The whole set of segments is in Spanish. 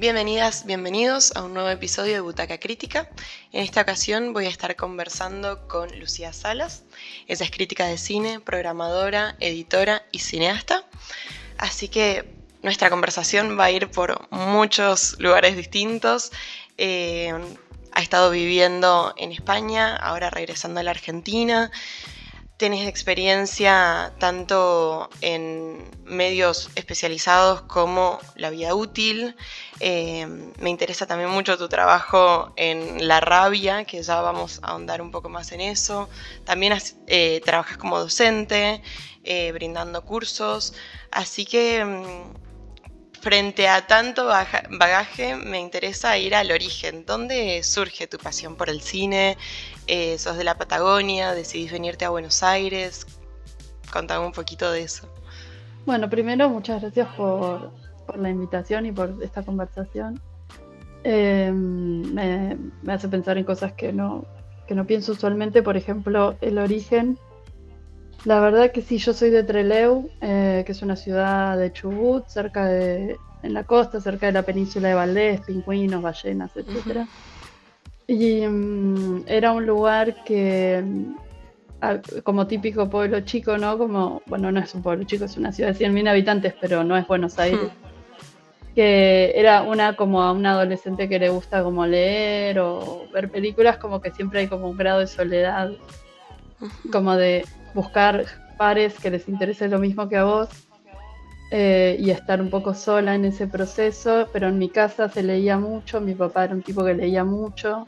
Bienvenidas, bienvenidos a un nuevo episodio de Butaca Crítica. En esta ocasión voy a estar conversando con Lucía Salas. Ella es crítica de cine, programadora, editora y cineasta. Así que nuestra conversación va a ir por muchos lugares distintos. Ha estado viviendo en España, ahora regresando a la Argentina. Tenés experiencia tanto en medios especializados como La Vida Útil. Me interesa también mucho tu trabajo en La Rabia, que ya vamos a ahondar un poco más en eso. También trabajas como docente, brindando cursos. Así que frente a tanto bagaje, me interesa ir al origen. ¿Dónde surge tu pasión por el cine? ¿Sos de la Patagonia? ¿Decidís venirte a Buenos Aires? Contame un poquito de eso. Bueno, primero, muchas gracias por la invitación y por esta conversación. Me hace pensar en cosas que no pienso usualmente, por ejemplo, el origen. La verdad que sí, yo soy de Trelew, que es una ciudad de Chubut, en la costa, cerca de la península de Valdés, pingüinos, ballenas, etcétera. Y era un lugar que, como típico pueblo chico, ¿no? Como, bueno, no es un pueblo chico, es una ciudad de 100.000 habitantes, pero no es Buenos Aires. Que era como a una adolescente que le gusta como leer o ver películas, como que siempre hay como un grado de soledad, como de buscar pares que les interese lo mismo que a vos, y estar un poco sola en ese proceso. Pero en mi casa se leía mucho, mi papá era un tipo que leía mucho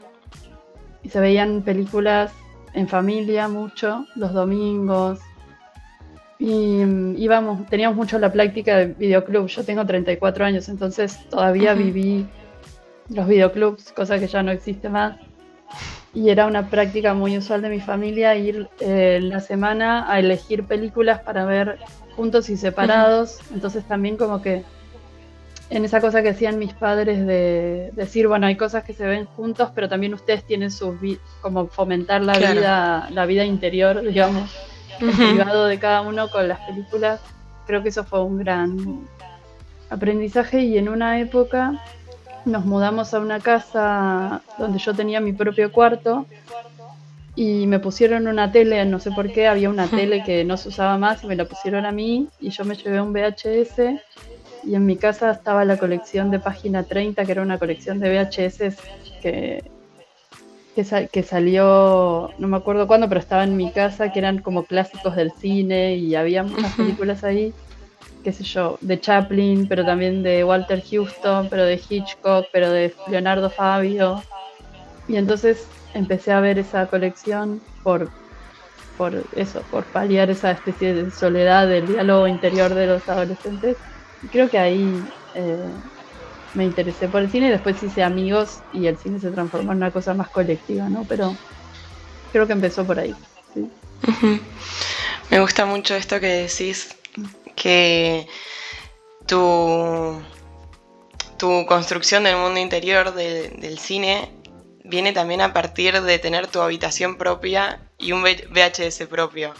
y se veían películas en familia mucho, los domingos. Y teníamos mucho la práctica de videoclub. Yo tengo 34 años, entonces todavía viví los videoclubs, cosa que ya no existe más. Y era una práctica muy usual de mi familia ir en la semana a elegir películas para ver juntos y separados. Entonces también como que en esa cosa que hacían mis padres de decir, bueno, hay cosas que se ven juntos, pero también ustedes tienen como fomentar Claro. la vida interior, digamos, en privado de cada uno con las películas. Creo que eso fue un gran aprendizaje. Y en una época nos mudamos a una casa donde yo tenía mi propio cuarto y me pusieron una tele, no sé por qué, había una tele que no se usaba más y me la pusieron a mí y yo me llevé un VHS. Y en mi casa estaba la colección de Página 30, que era una colección de VHS que salió, no me acuerdo cuándo, pero estaba en mi casa, que eran como clásicos del cine y había muchas películas ahí, qué sé yo, de Chaplin, pero también de Walter Houston, pero de Hitchcock, pero de Leonardo Fabio. Y entonces empecé a ver esa colección por eso, por paliar esa especie de soledad del diálogo interior de los adolescentes. Y creo que ahí me interesé por el cine y después hice amigos y el cine se transformó en una cosa más colectiva, ¿no? Pero creo que empezó por ahí, ¿sí? Me gusta mucho esto que decís, que tu, tu construcción del mundo interior del cine viene también a partir de tener tu habitación propia y un VHS propio.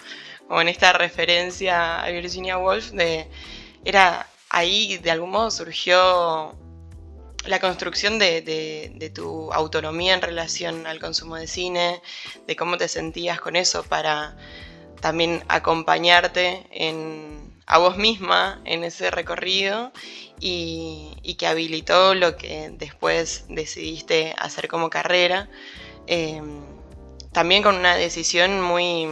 Como en esta referencia a Virginia Woolf, era ahí de algún modo surgió la construcción de tu autonomía en relación al consumo de cine, de cómo te sentías con eso para también acompañarte a vos misma en ese recorrido y que habilitó lo que después decidiste hacer como carrera. También con una decisión muy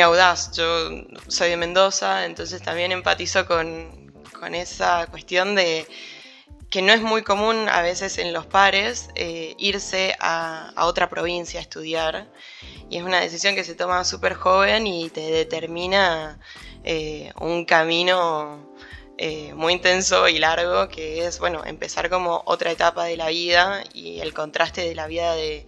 audaz. Yo soy de Mendoza, entonces también empatizo con esa cuestión de que no es muy común a veces en los pares irse a otra provincia a estudiar. Y es una decisión que se toma súper joven y te determina un camino muy intenso y largo, que es, bueno, empezar como otra etapa de la vida y el contraste de la vida de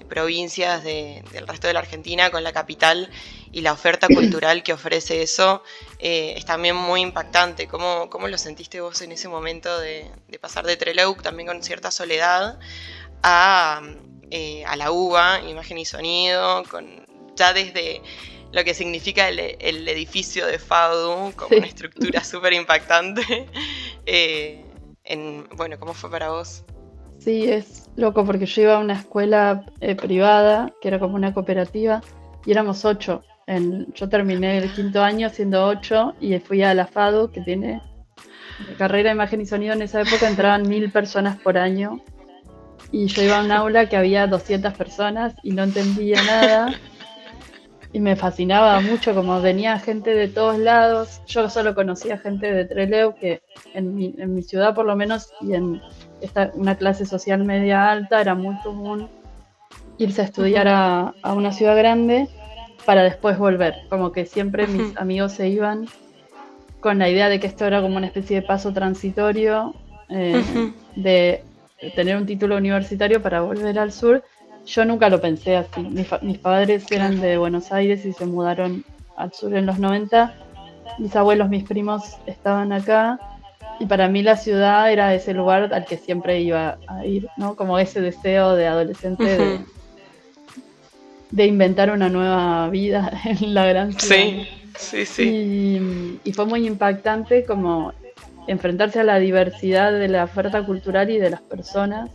provincias del resto de la Argentina con la capital y la oferta cultural que ofrece eso es también muy impactante. ¿Cómo lo sentiste vos en ese momento de pasar de Trelew, también con cierta soledad, a la UBA, imagen y sonido, ya desde lo que significa el edificio de FADU como Sí. una estructura súper impactante, bueno, ¿cómo fue para vos? Sí, es loco porque yo iba a una escuela privada, que era como una cooperativa, y éramos 8. Yo terminé el Mirá. quinto año siendo 8 y fui a la FADU, que tiene de carrera de imagen y sonido. En esa época entraban 1000 personas por año y yo iba a un aula que había 200 personas y no entendía nada. Y me fascinaba mucho como venía gente de todos lados. Yo solo conocía gente de Trelew, que en mi ciudad por lo menos, y en una clase social media alta, era muy común irse a estudiar Ujú, a una ciudad grande para después volver. Como que siempre mis ujú, amigos se iban con la idea de que esto era como una especie de paso transitorio, ujú. de tener un título universitario para volver al sur. Yo nunca lo pensé así. Mis padres Claro. eran de Buenos Aires y se mudaron al sur en los 90. Mis abuelos, mis primos estaban acá. Y para mí la ciudad era ese lugar al que siempre iba a ir, ¿no? Como ese deseo de adolescente Ujú. de inventar una nueva vida en la gran ciudad, ¿no? Sí, sí, sí. Y fue muy impactante como enfrentarse a la diversidad de la oferta cultural y de las personas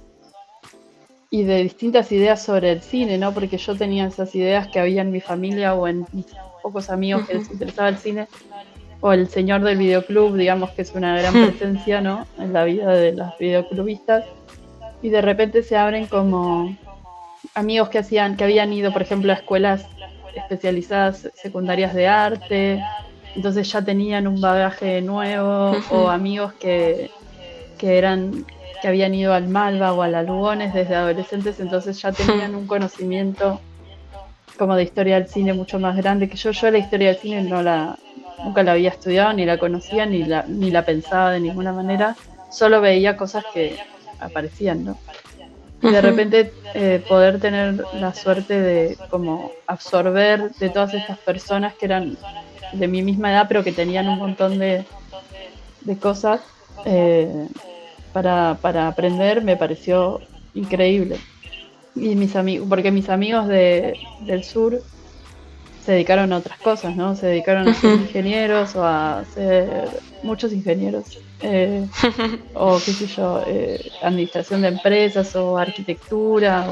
y de distintas ideas sobre el cine, ¿no? Porque yo tenía esas ideas que había en mi familia o en mis pocos amigos que Ujú. les interesaba el cine, o el señor del videoclub, digamos que es una gran presencia, ¿no? En la vida de las videoclubistas, y de repente se abren como amigos que habían ido, por ejemplo, a escuelas especializadas secundarias de arte, entonces ya tenían un bagaje nuevo, o Ujú. amigos que eran que habían ido al Malva o a la Lugones desde adolescentes, entonces ya Ujú. tenían un conocimiento como de historia del cine mucho más grande que yo. Yo la historia del cine nunca la había estudiado, ni la conocía, ni la pensaba de ninguna manera, solo veía cosas que aparecían, ¿no? Y de Ujú. repente poder tener la suerte de como absorber de todas estas personas que eran de mi misma edad, pero que tenían un montón de cosas eh, para aprender, me pareció increíble. Y mis amigos, porque mis amigos del sur se dedicaron a otras cosas, ¿no? Se dedicaron a ser Ujú. ingenieros o a ser muchos ingenieros, o qué sé yo, administración de empresas o arquitectura,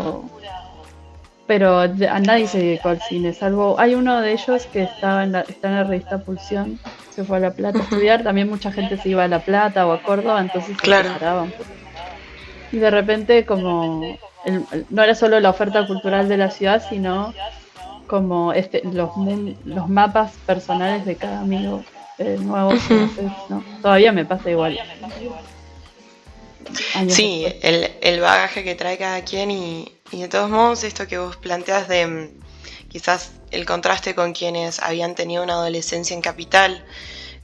pero a nadie se dedicó al cine, salvo hay uno de ellos que está en la revista Pulsión, se fue a La Plata a Ujú. estudiar. También mucha gente se iba a La Plata o a Córdoba, entonces se Claro. separaba un poco. Y de repente como no era solo la oferta cultural de la ciudad, sino como los mapas personales de cada amigo nuevo que Ujú. haces, ¿no? Todavía me pasa igual, años Sí, después. el bagaje que trae cada quien y de todos modos esto que vos planteas de quizás el contraste con quienes habían tenido una adolescencia en capital,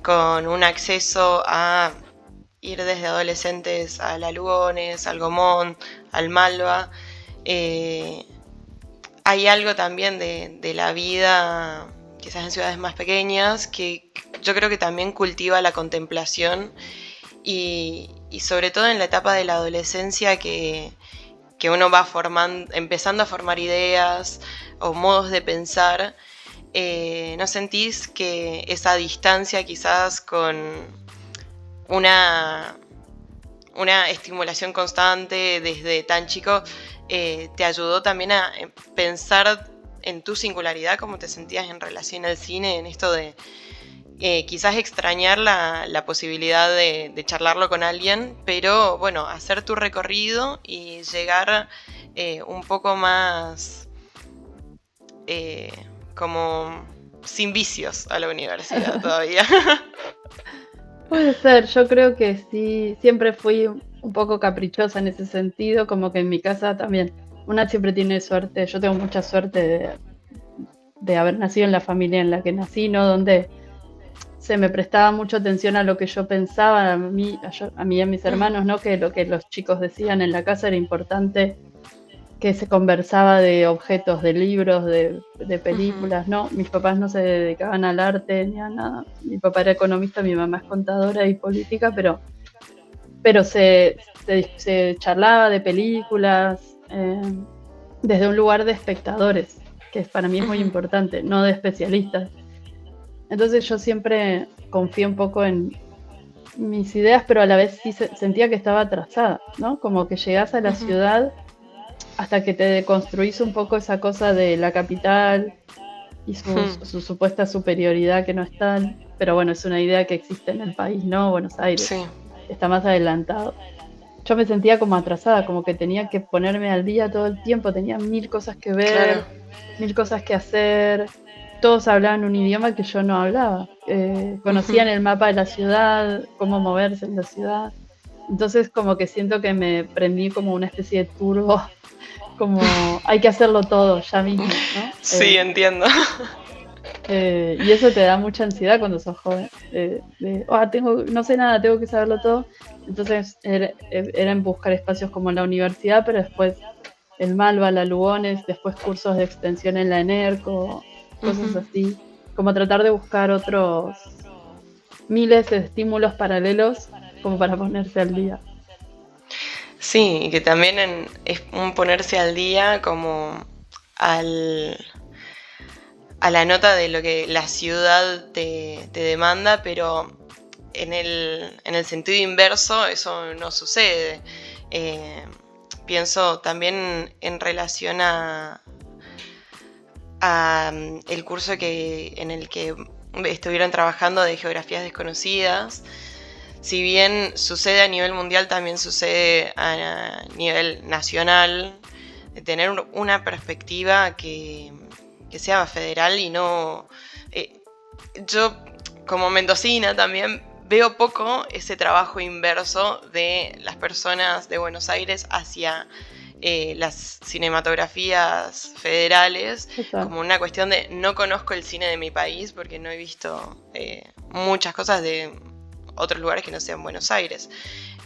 con un acceso a ir desde adolescentes a la Lugones, al Gomón, al Malva. eh, Hay algo también de la vida, quizás en ciudades más pequeñas, que yo creo que también cultiva la contemplación y sobre todo en la etapa de la adolescencia que uno va formando, empezando a formar ideas o modos de pensar. ¿No sentís que esa distancia quizás con una, una estimulación constante desde tan chico te ayudó también a pensar en tu singularidad, cómo te sentías en relación al cine, en esto de quizás extrañar la posibilidad de charlarlo con alguien, pero bueno, hacer tu recorrido y llegar un poco más eh, como sin vicios a la universidad todavía? Puede ser, yo creo que sí, siempre fui un poco caprichosa en ese sentido, como que en mi casa también, una siempre tiene suerte, yo tengo mucha suerte de haber nacido en la familia en la que nací, ¿no? Donde se me prestaba mucha atención a lo que yo pensaba, a mí y a mis hermanos, ¿no? Que lo que los chicos decían en la casa era importante, que se conversaba de objetos, de libros, de Ujú. películas, ¿no? Mis papás no se dedicaban al arte ni a nada. Mi papá era economista, mi mamá es contadora y política, pero se charlaba de películas desde un lugar de espectadores, que para mí es muy Ujú. importante, no de especialistas. Entonces yo siempre confío un poco mis ideas, pero a la vez sí sentía que estaba atrasada, ¿no? Como que llegás a la Ujú. ciudad hasta que te deconstruís un poco esa cosa de la capital y Hmm. su supuesta superioridad que no están, pero bueno, es una idea que existe en el país, ¿no? Buenos Aires Sí, está más adelantado. Yo me sentía como atrasada, como que tenía que ponerme al día todo el tiempo, tenía mil cosas que claro. ver, mil cosas que hacer. Todos hablaban un idioma que yo no hablaba. Ujú. Conocían el mapa de la ciudad, cómo moverse en la ciudad. Entonces como que siento que me prendí como una especie de turbo, como hay que hacerlo todo ya mismo, ¿no? Sí, entiendo. Y eso te da mucha ansiedad cuando sos joven. No sé nada, tengo que saberlo todo. Entonces era en buscar espacios como la universidad, pero después el Malva, la Lugones, después cursos de extensión en la ENERCO, cosas Ujú. así. Como tratar de buscar otros miles de estímulos paralelos como para ponerse al día. Sí, y que también es un ponerse al día como al, a la nota de lo que la ciudad te demanda, pero en el sentido inverso eso no sucede. Eh, Pienso también en relación a el curso en el que estuvieron trabajando de geografías desconocidas. Si bien sucede a nivel mundial, también sucede a nivel nacional, de tener una perspectiva que sea federal y no... yo, como mendocina también, veo poco ese trabajo inverso de las personas de Buenos Aires hacia las cinematografías federales, Total. como una cuestión de no conozco el cine de mi país porque no he visto muchas cosas de otros lugares que no sean Buenos Aires.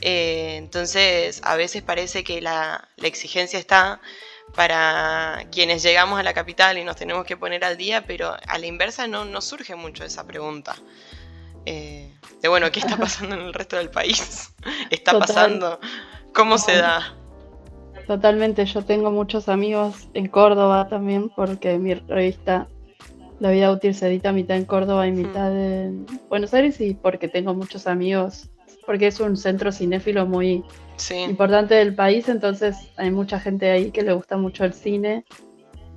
Entonces, a veces parece que la exigencia está para quienes llegamos a la capital y nos tenemos que poner al día, pero a la inversa no surge mucho esa pregunta. De bueno, ¿qué está pasando en el resto del país? ¿Está Total. pasando? ¿Cómo se Sí. da? Totalmente. Yo tengo muchos amigos en Córdoba también porque mi revista La Vida Útil se edita mitad en Córdoba y Hmm. mitad en Buenos Aires y porque tengo muchos amigos, porque es un centro cinéfilo muy Sí. importante del país, entonces hay mucha gente ahí que le gusta mucho el cine.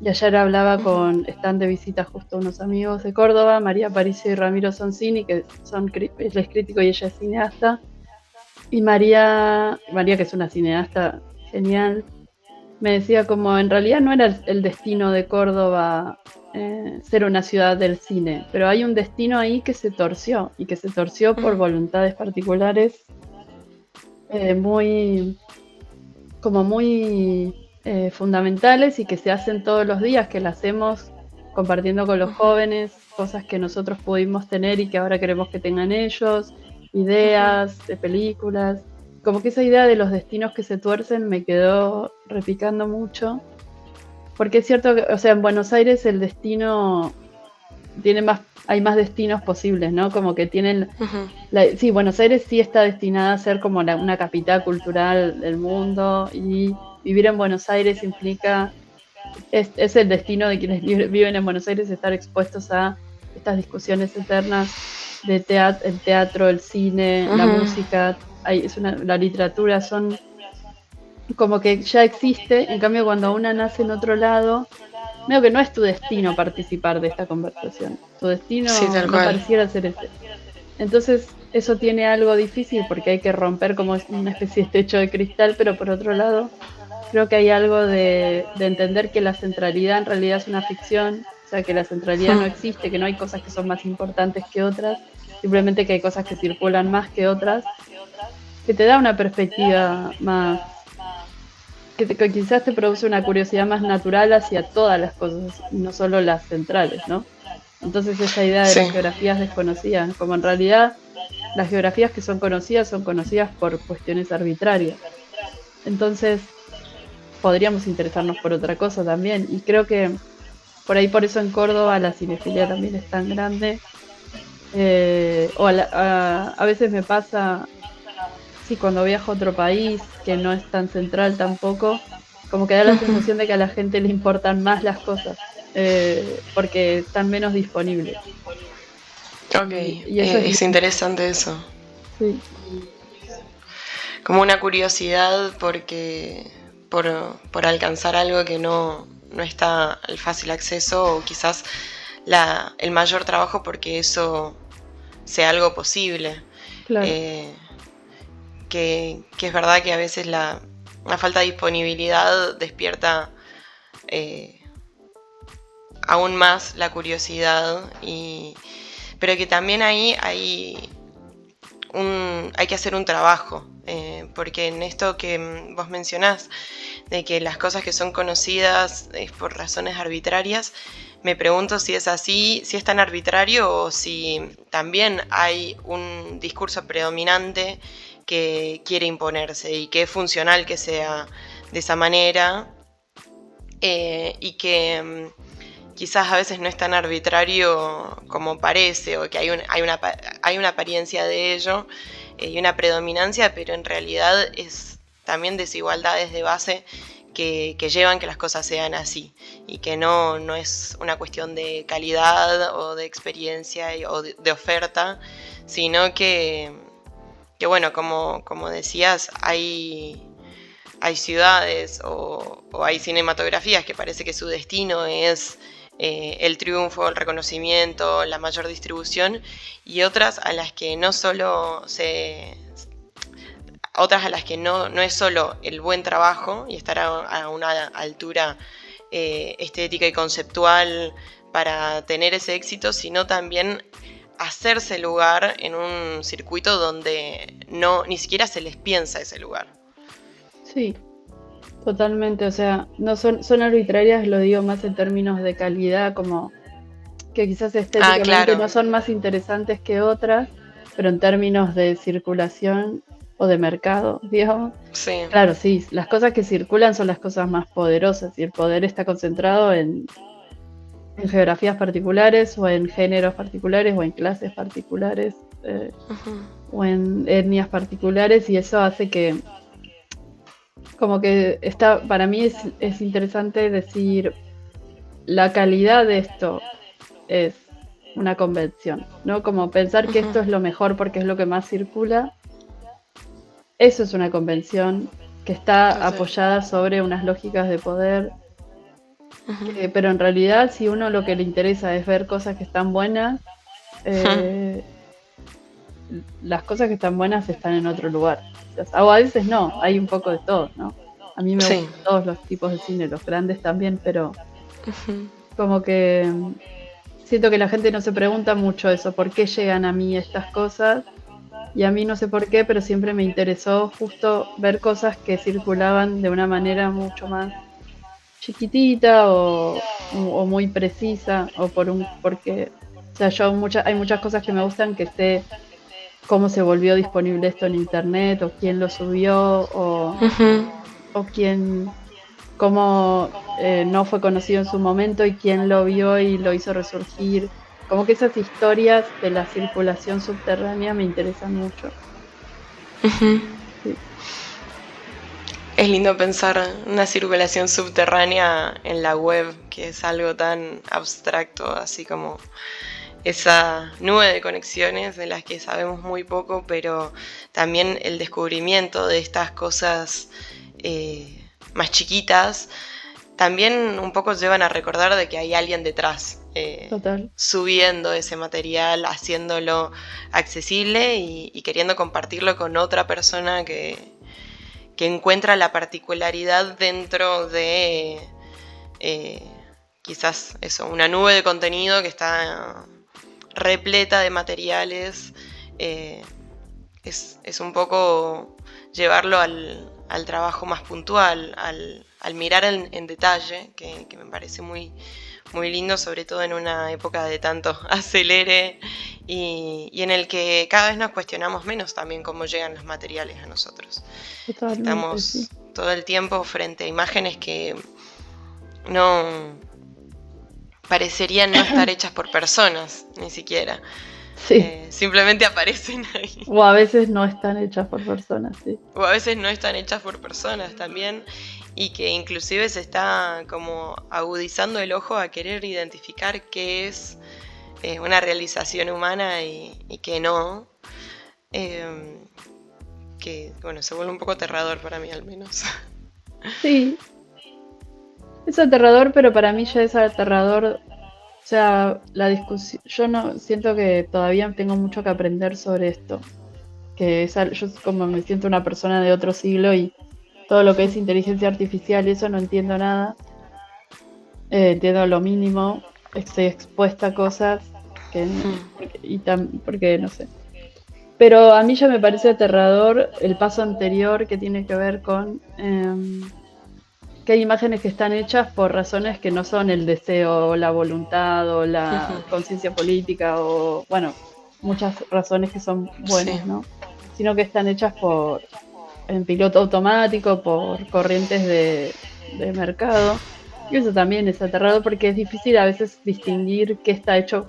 Y ayer hablaba Ujú. están de visita justo unos amigos de Córdoba, María Paricio y Ramiro Sonsini, que él es crítico y ella es cineasta. Y María, que es una cineasta genial, me decía como en realidad no era el destino de Córdoba ser una ciudad del cine, pero hay un destino ahí que se torció y que se torció por Ujú. voluntades particulares muy, como muy fundamentales y que se hacen todos los días, que las hacemos compartiendo con los Ujú. jóvenes, cosas que nosotros pudimos tener y que ahora queremos que tengan ellos, Ujú. ideas de películas. Como que esa idea de los destinos que se tuercen me quedó repicando mucho, porque es cierto que, o sea, en Buenos Aires el destino hay más destinos posibles, ¿no? Como que tienen Ujú. sí, Buenos Aires sí está destinada a ser como una capital cultural del mundo y vivir en Buenos Aires implica, es el destino de quienes viven en Buenos Aires, estar expuestos a estas discusiones eternas de el teatro, el cine, la Ujú. música, la literatura, son como que ya existe, en cambio cuando una nace en otro lado, veo que no es tu destino participar de esta conversación, tu Sí, destino tal no cual. pareciera ser ese. Entonces, eso tiene algo difícil porque hay que romper como una especie de techo de cristal, pero por otro lado, creo que hay algo de entender que la centralidad en realidad es una ficción, o sea, que la centralidad no Hmm. existe, que no hay cosas que son más importantes que otras, simplemente que hay cosas que circulan más que otras, que te da una perspectiva más, que quizás te produce una curiosidad más natural hacia todas las cosas, y no solo las centrales, ¿no? Entonces esta idea de las Sí. geografías desconocidas, como en realidad las geografías que son conocidas por cuestiones arbitrarias. Entonces, podríamos interesarnos por otra cosa también. Y creo que por eso en Córdoba la cinefilia también es tan grande. A veces me pasa, sí, cuando viajo a otro país, que no es tan central tampoco, como que da la Ujú. sensación de que a la gente le importan más las cosas, porque están menos disponibles. Ok, Y eso es es lindo. interesante eso. Sí, Como una curiosidad por alcanzar algo que no está al fácil acceso, o quizás el mayor trabajo porque eso sea algo posible. claro. Eh, que es verdad que a veces la falta de disponibilidad despierta eh, aún más la curiosidad, pero que también ahí hay que hacer un trabajo, porque en esto que vos mencionás, de que las cosas que son conocidas es por razones arbitrarias, me pregunto si es así, si es tan arbitrario, o si también hay un discurso predominante que quiere imponerse y que es funcional que sea de esa manera, y que quizás a veces no es tan arbitrario como parece, o que hay una apariencia de ello, y una predominancia, pero en realidad es también desigualdades de base que llevan que las cosas sean así, y que no es una cuestión de calidad o de experiencia o de oferta, sino que bueno, como decías, hay ciudades o hay cinematografías que parece que su destino es el triunfo, el reconocimiento, la mayor distribución, y otras a las que no solo otras a las que no es solo el buen trabajo y estar a una altura estética y conceptual para tener ese éxito, sino también hacerse lugar en un circuito donde ni siquiera se les piensa ese lugar. Sí, totalmente. O sea, no son arbitrarias, lo digo más en términos de calidad, como que quizás estéticamente Claro. no son más interesantes que otras, pero en términos de circulación o de mercado, digamos. Sí. Claro, sí, las cosas que circulan son las cosas más poderosas y el poder está concentrado en geografías particulares o en géneros particulares o en clases particulares o en etnias particulares, y eso hace que como que para mí es interesante decir la calidad de esto es una convención, ¿no? Como pensar que esto es lo mejor porque es lo que más circula, eso es una convención que está apoyada sobre unas lógicas de poder, pero en realidad si uno lo que le interesa es ver cosas que están buenas, las cosas que están buenas están en otro lugar. O a veces no, hay un poco de todo, ¿no? A mí me gustan todos los tipos de cine, los grandes también, pero como que siento que la gente no se pregunta mucho eso, ¿por qué llegan a mí estas cosas? Y a mí no sé por qué, pero siempre me interesó justo ver cosas que circulaban de una manera mucho más chiquitita o muy precisa, o porque, o sea, hay muchas cosas que me gustan que sé cómo se volvió disponible esto en internet, o quién lo subió, o quién, cómo no fue conocido en su momento y quién lo vio y lo hizo resurgir. Como que esas historias de la circulación subterránea me interesan mucho. Sí. Es lindo pensar una circulación subterránea en la web, que es algo tan abstracto, así como esa nube de conexiones de las que sabemos muy poco, pero también el descubrimiento de estas cosas más chiquitas también un poco llevan a recordar de que hay alguien detrás, subiendo ese material, haciéndolo accesible y queriendo compartirlo con otra persona que encuentra la particularidad dentro de quizás eso, una nube de contenido que está repleta de materiales. Es un poco llevarlo al trabajo más puntual, al mirar en detalle, que me parece muy, muy lindo, sobre todo en una época de tanto acelere y en el que cada vez nos cuestionamos menos también cómo llegan los materiales a nosotros. Totalmente, estamos todo el tiempo frente a imágenes que no parecerían no estar hechas por personas, ni siquiera. Simplemente aparecen ahí. O a veces no están hechas por personas, sí. O a veces no están hechas por personas también, y que inclusive se está como agudizando el ojo a querer identificar qué es una realización humana y qué no. que, bueno, se vuelve un poco aterrador para mí al menos. Sí, es aterrador, pero para mí ya es aterrador. O sea, la discusión, yo no siento que todavía tengo mucho que aprender sobre esto. Yo como me siento una persona de otro siglo y todo lo que es inteligencia artificial y eso no entiendo nada. Entiendo lo mínimo, estoy expuesta a cosas que, porque no sé. Pero a mí ya me parece aterrador el paso anterior que tiene que ver con que hay imágenes que están hechas por razones que no son el deseo, o la voluntad o la conciencia política o, bueno, muchas razones que son Sí. buenas, ¿no? Sino que están hechas en piloto automático, por corrientes de mercado. Y eso también es aterrador porque es difícil a veces distinguir qué está hecho.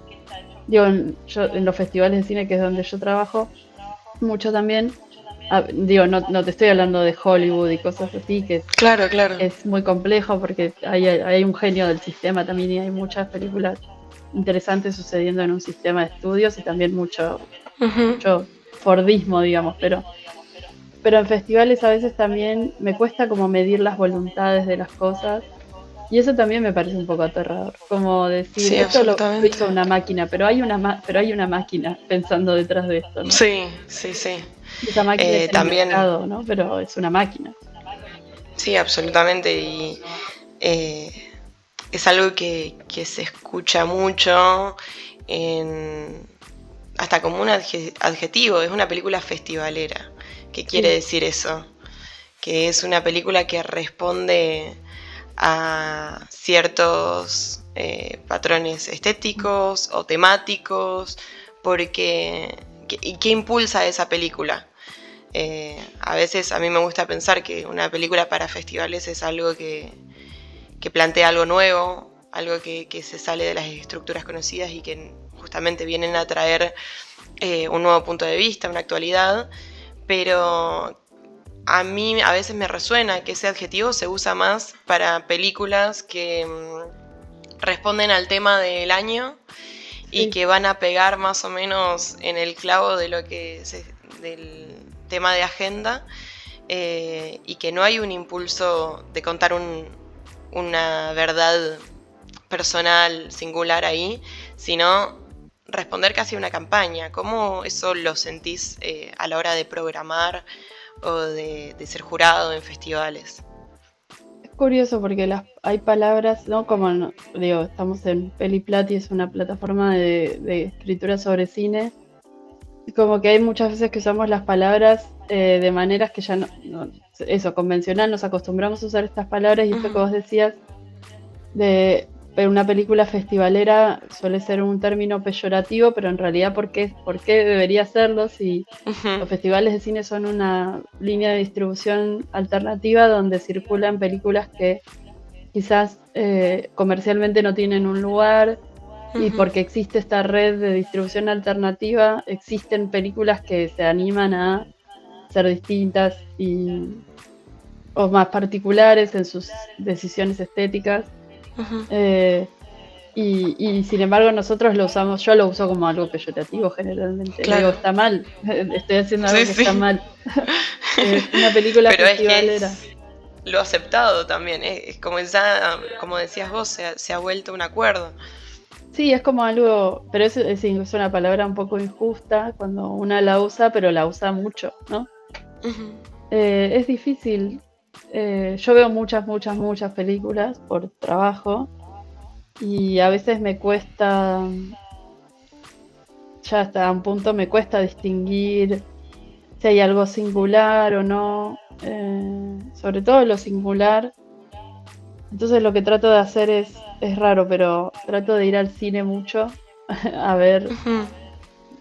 Digo, yo en los festivales de cine, que es donde yo trabajo, mucho también. Digo, no te estoy hablando de Hollywood y cosas así, que Claro, claro. es muy complejo porque hay un genio del sistema también y hay muchas películas interesantes sucediendo en un sistema de estudios y también mucho Fordismo, digamos, pero en festivales a veces también me cuesta como medir las voluntades de las cosas y eso también me parece un poco aterrador, como decir, Sí, esto lo absolutamente. hizo una máquina, pero hay una máquina pensando detrás de esto, ¿no? Sí, sí, sí. Y esa máquina es el También, mercado, ¿no? Pero es una máquina. sí, absolutamente. Y eh, es algo que se escucha mucho hasta como un adjetivo. Es una película festivalera. ¿Qué quiere Sí. decir eso? Que es una película que responde a ciertos patrones estéticos o temáticos, ¿y qué impulsa esa película? A veces a mí me gusta pensar que una película para festivales es algo que plantea algo nuevo, algo que se sale de las estructuras conocidas y que justamente vienen a traer un nuevo punto de vista, una actualidad, pero a mí a veces me resuena que ese adjetivo se usa más para películas que responden al tema del año y Sí. que van a pegar más o menos en el clavo de del tema de agenda, y que no hay un impulso de contar una verdad personal, singular ahí, sino responder casi a una campaña. ¿Cómo eso lo sentís a la hora de programar o de ser jurado en festivales? Es curioso porque hay palabras, ¿no? Digo, estamos en Peliplati, es una plataforma de escritura sobre cine. Y como que hay muchas veces que usamos las palabras de maneras que ya eso, convencional, nos acostumbramos a usar estas palabras y esto que vos decías pero una película festivalera suele ser un término peyorativo, pero en realidad, por qué debería serlo si los festivales de cine son una línea de distribución alternativa donde circulan películas que quizás comercialmente no tienen un lugar y porque existe esta red de distribución alternativa, existen películas que se animan a ser distintas o más particulares en sus decisiones estéticas. Y sin embargo nosotros yo lo uso como algo peyorativo generalmente. Claro. Digo, está mal, estoy haciendo algo Sí, que sí. está mal. Una película Pero festivalera. es que es lo aceptado también, es como ya, como decías vos, se ha vuelto un acuerdo. Sí, es como algo, pero es una palabra un poco injusta cuando una la usa, pero la usa mucho, ¿no? Es difícil. Yo veo muchas películas por trabajo y a veces me cuesta, ya hasta un punto me cuesta distinguir si hay algo singular o no, sobre todo lo singular. Entonces lo que trato de hacer es raro, pero trato de ir al cine mucho a ver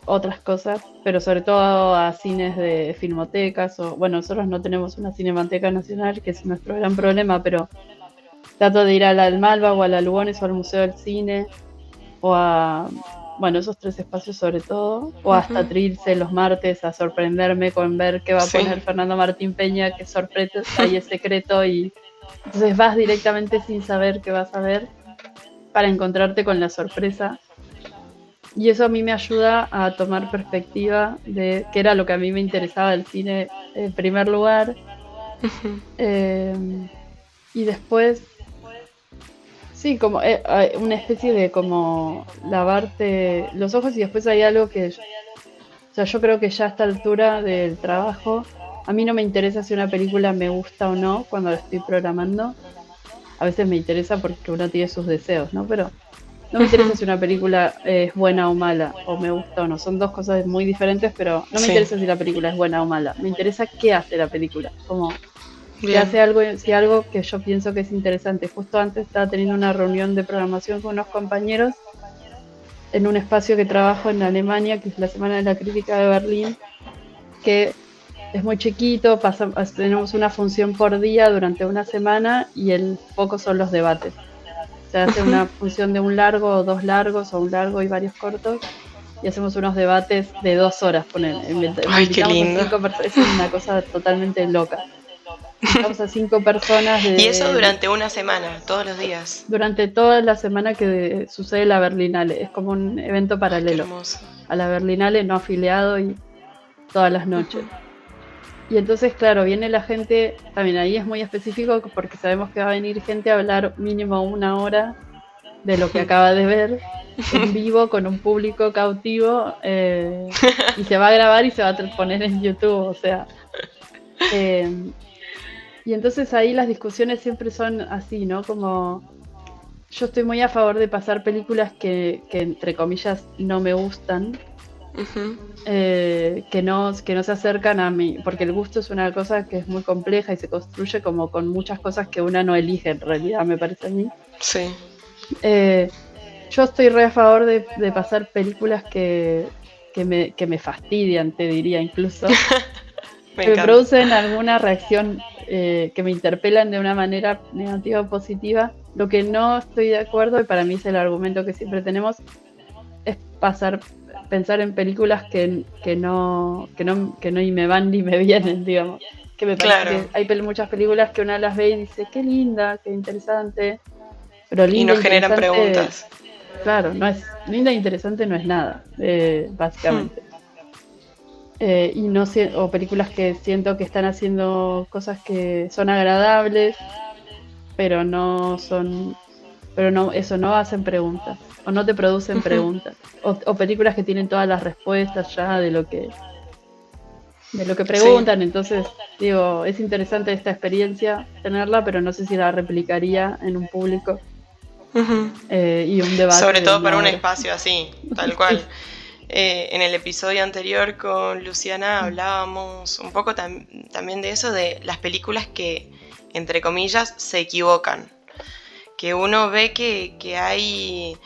otras cosas, pero sobre todo a cines de filmotecas o, bueno, nosotros no tenemos una cinemateca nacional, que es nuestro gran problema, pero trato de ir a la Almalva o a la Lugones o al Museo del Cine o a, bueno, esos tres espacios sobre todo, o hasta Trilce los martes a sorprenderme con ver qué va a poner Fernando Martín Peña, qué sorpresa ahí es secreto y entonces vas directamente sin saber qué vas a ver para encontrarte con la sorpresa. Y eso a mí me ayuda a tomar perspectiva de qué era lo que a mí me interesaba del cine en primer lugar. Ujú. Eh, y después, sí, como una especie de como lavarte los ojos y después hay algo que, o sea, yo creo que ya a esta altura del trabajo, a mí no me interesa si una película me gusta o no cuando la estoy programando. A veces me interesa porque uno tiene sus deseos, ¿no? Pero no me interesa Ujú. si una película es buena o mala, o me gusta o no. Son dos cosas muy diferentes, pero no me Sí, interesa si la película es buena o mala. Me interesa qué hace la película. Como si bien. hace algo, si algo que yo pienso que es interesante. Justo antes estaba teniendo una reunión de programación con unos compañeros en un espacio que trabajo en Alemania, que es la Semana de la Crítica de Berlín, que es muy chiquito, tenemos una función por día durante una semana y el foco son los debates. Se hace Ujú. una función de un largo o dos largos o un largo y varios cortos y hacemos unos debates de 2 horas. Ay, qué Invitamos a lindo. 5 personas, es una cosa totalmente loca. Invitamos a 5 personas Y eso durante una semana, todos los días. durante toda la semana que sucede la Berlinale. Es como un evento Ay, qué paralelo hermoso. a la Berlinale, no afiliado y todas las Ujú. noches. Y entonces, claro, viene la gente, también ahí es muy específico porque sabemos que va a venir gente a hablar mínimo 1 hora de lo que acaba de ver en vivo con un público cautivo y se va a grabar y se va a poner en YouTube, o sea. eh, y entonces ahí las discusiones siempre son así, ¿no? Como yo estoy muy a favor de pasar películas que entre comillas no me gustan, Ujú. que no se acercan a mí, porque el gusto es una cosa que es muy compleja y se construye como con muchas cosas que una no elige en realidad, me parece a mí. Sí, Eh, yo estoy re a favor de pasar películas que me fastidian, te diría incluso, me que me encanta. producen alguna reacción, que me interpelan de una manera negativa o positiva. Lo que no estoy de acuerdo, y para mí es el argumento que siempre tenemos, es pensar en películas que no ni me van ni me vienen, digamos. Que me parece Claro. que hay muchas películas que una las ve y dice, qué linda, qué interesante, pero Y linda, nos generan interesante, preguntas. claro, no es linda e interesante, no es nada, Hmm. básicamente. Y no o películas que siento que están haciendo cosas que son agradables, pero no son, pero no, eso no hacen preguntas, o no te producen Ujú. preguntas, o películas que tienen todas las respuestas ya de lo que Sí. preguntan. Entonces, digo, es interesante esta experiencia tenerla, pero no sé si la replicaría en un público, Ujú. y un debate Sobre de todo una para un hora. espacio así, tal Sí. cual. En el episodio anterior con Luciana hablábamos un poco también de eso, de las películas que, entre comillas, se equivocan. Que uno ve que hay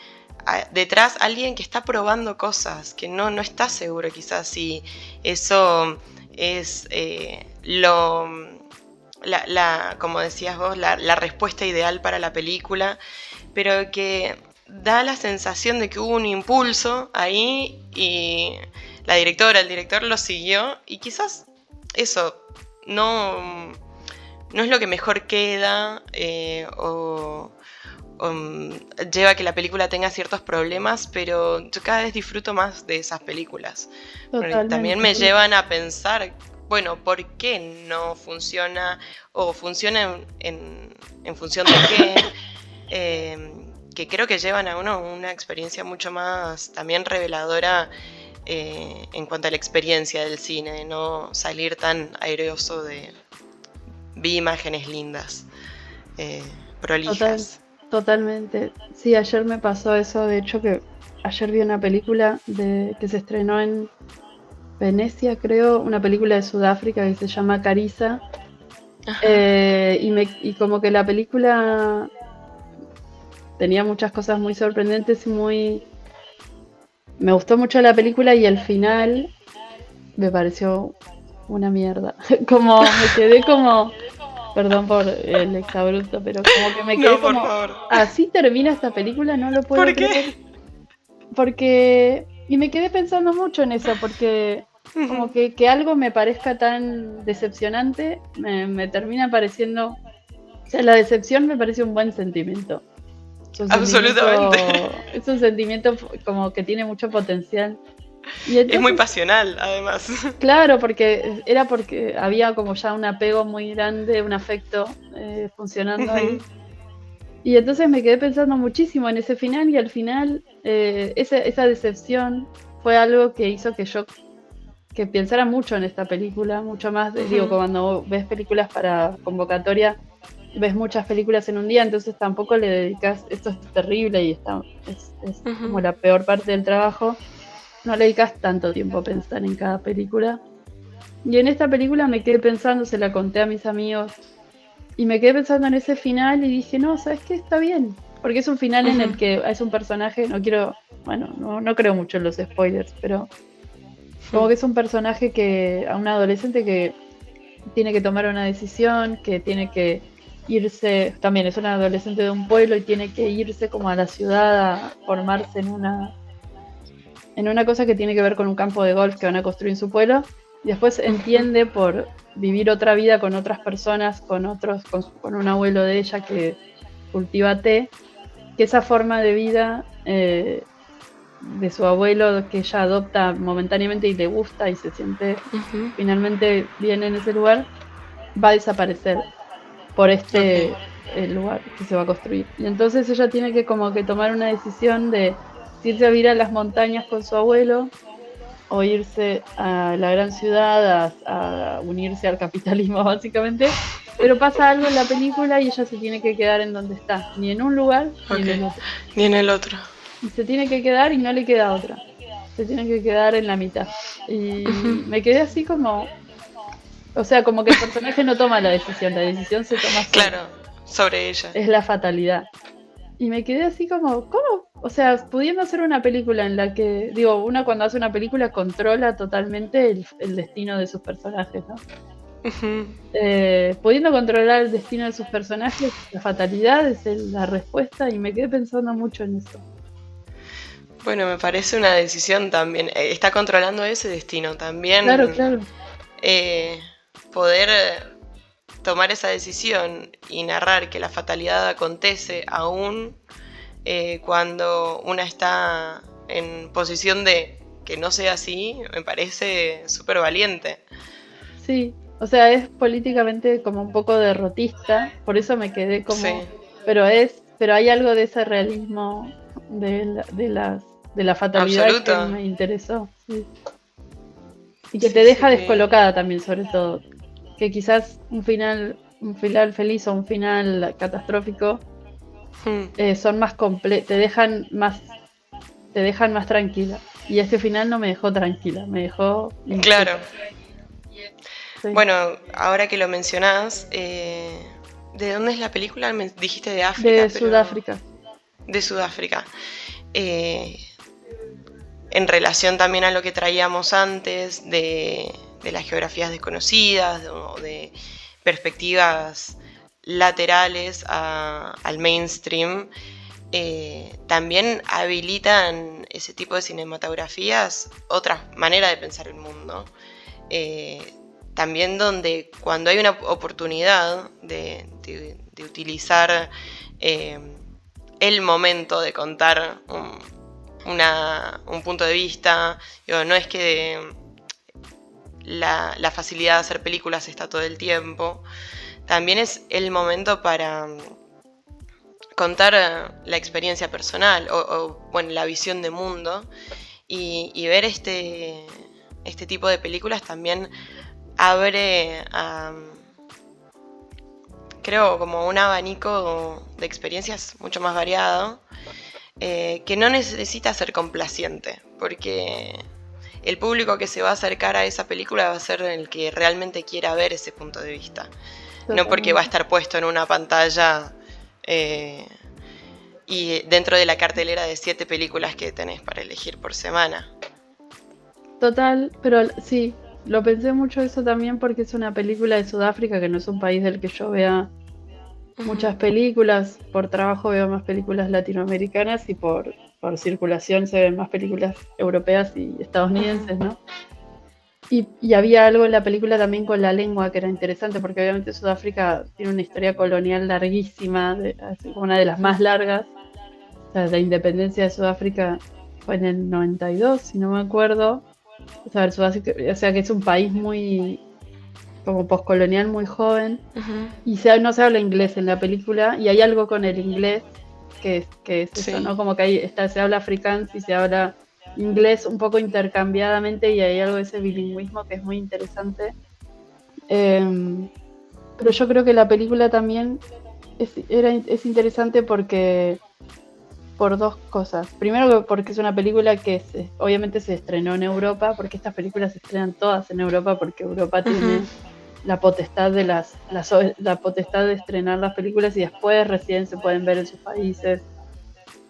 detrás alguien que está probando cosas, que no está seguro quizás si eso es como decías vos, la respuesta ideal para la película, pero que da la sensación de que hubo un impulso ahí y la directora, el director lo siguió y quizás eso no es lo que mejor queda, o lleva a que la película tenga ciertos problemas, pero yo cada vez disfruto más de esas películas. Porque también Totalmente, me sí. llevan a pensar, bueno, ¿por qué no funciona? ¿O funciona en función de qué? Que creo que llevan a uno una experiencia mucho más también reveladora, en cuanto a la experiencia del cine, de no salir tan airoso de vi imágenes lindas, eh, Total, prolijas. totalmente. Sí, ayer me pasó eso, de hecho que ayer vi una película que se estrenó en Venecia, creo, una película de Sudáfrica que se llama Carissa, Ajá. y como que la película tenía muchas cosas muy sorprendentes y me gustó mucho la película y el final me pareció una mierda. Como me quedé como, perdón por el exabrupto, pero como que me quedé No, por como, favor. así termina esta película, no lo puedo ¿Por creer. qué? Y me quedé pensando mucho en eso, porque Ujú. como que algo me parezca tan decepcionante, me termina pareciendo, o sea, la decepción me parece un buen sentimiento. Absolutamente. Es un sentimiento como que tiene mucho potencial. Y Es muy entonces, pasional, además. claro, porque había como ya un apego muy grande, un afecto funcionando ahí. Y entonces me quedé pensando muchísimo en ese final y al final esa decepción fue algo que hizo que pensara mucho en esta película, mucho más, digo, cuando ves películas para convocatoria, ves muchas películas en un día, entonces tampoco le dedicas, esto es terrible y es como la peor parte del trabajo, no le dedicas tanto tiempo a pensar en cada película. Y en esta película me quedé pensando, se la conté a mis amigos, y me quedé pensando en ese final y dije, no, ¿sabes qué? Está bien. Porque es un final en el que es un personaje, no creo mucho en los spoilers, pero como que es un personaje a un adolescente que tiene que tomar una decisión, que tiene que irse, también es un adolescente de un pueblo y tiene que irse como a la ciudad a formarse en una cosa que tiene que ver con un campo de golf que van a construir en su pueblo. Y después entiende por vivir otra vida con otras personas, con un abuelo de ella que cultiva té, que esa forma de vida de su abuelo que ella adopta momentáneamente y le gusta y se siente finalmente bien en ese lugar, va a desaparecer por el lugar que se va a construir. Y entonces ella tiene que como que tomar una decisión de si irse a vivir a las montañas con su abuelo o irse a la gran ciudad a unirse al capitalismo básicamente, pero pasa algo en la película y ella se tiene que quedar en donde está, ni en un lugar ni en el otro. Ni en el otro. Y se tiene que quedar y no le queda otra, se tiene que quedar en la mitad. Y me quedé así como, o sea, como que el personaje no toma la decisión se toma sola. Claro, sobre ella. Es la fatalidad. Y me quedé así como, ¿cómo? O sea, pudiendo hacer una película en la que, digo, una cuando hace una película controla totalmente el destino de sus personajes, ¿no? Pudiendo controlar el destino de sus personajes, la fatalidad es la respuesta y me quedé pensando mucho en eso. Bueno, me parece una decisión también. Está controlando ese destino también. Claro. Poder tomar esa decisión y narrar que la fatalidad acontece aún cuando una está en posición de que no sea así, me parece súper valiente. Sí, o sea, es políticamente como un poco derrotista, por eso me quedé como... Sí. Pero hay algo de ese realismo de la fatalidad Absoluto. Que me interesó. Sí. Y que te deja descolocada también, sobre todo. Que quizás un final feliz o un final catastrófico son más te dejan más tranquila. Y este final no me dejó tranquila, me dejó... Claro. Sí. Bueno, ahora que lo mencionás, ¿de dónde es la película? Me dijiste de África. Sudáfrica. De Sudáfrica. En relación también a lo que traíamos antes de las geografías desconocidas o de perspectivas laterales al mainstream, también habilitan ese tipo de cinematografías otra manera de pensar el mundo. También donde cuando hay una oportunidad de utilizar el momento de contar un punto de vista, no es que la facilidad de hacer películas está todo el tiempo, también es el momento para contar la experiencia personal o la visión de mundo y ver este tipo de películas también abre creo como un abanico de experiencias mucho más variado, que no necesita ser complaciente, porque el público que se va a acercar a esa película va a ser el que realmente quiera ver ese punto de vista. Totalmente. No porque va a estar puesto en una pantalla y dentro de la cartelera de 7 películas que tenés para elegir por semana. Total, pero sí, lo pensé mucho eso también porque es una película de Sudáfrica, que no es un país del que yo vea muchas películas. Por trabajo veo más películas latinoamericanas y por circulación se ven más películas europeas y estadounidenses, ¿no? Y había algo en la película también con la lengua que era interesante, porque obviamente Sudáfrica tiene una historia colonial larguísima, una de las más largas, O sea, la independencia de Sudáfrica fue en el 92, si no me acuerdo. O sea, o sea, que es un país muy, como poscolonial, muy joven. Ujú. Y no se habla inglés en la película, y hay algo con el inglés que es eso, Sí. ¿no? Como que se habla afrikaans y se habla inglés un poco intercambiadamente, y hay algo de ese bilingüismo que es muy interesante. Em, pero yo creo que la película también es interesante por dos cosas. Primero, porque es una película que obviamente se estrenó en Europa, porque estas películas se estrenan todas en Europa, porque Europa Ujú. tiene la potestad la potestad de estrenar las películas, y después recién se pueden ver en sus países,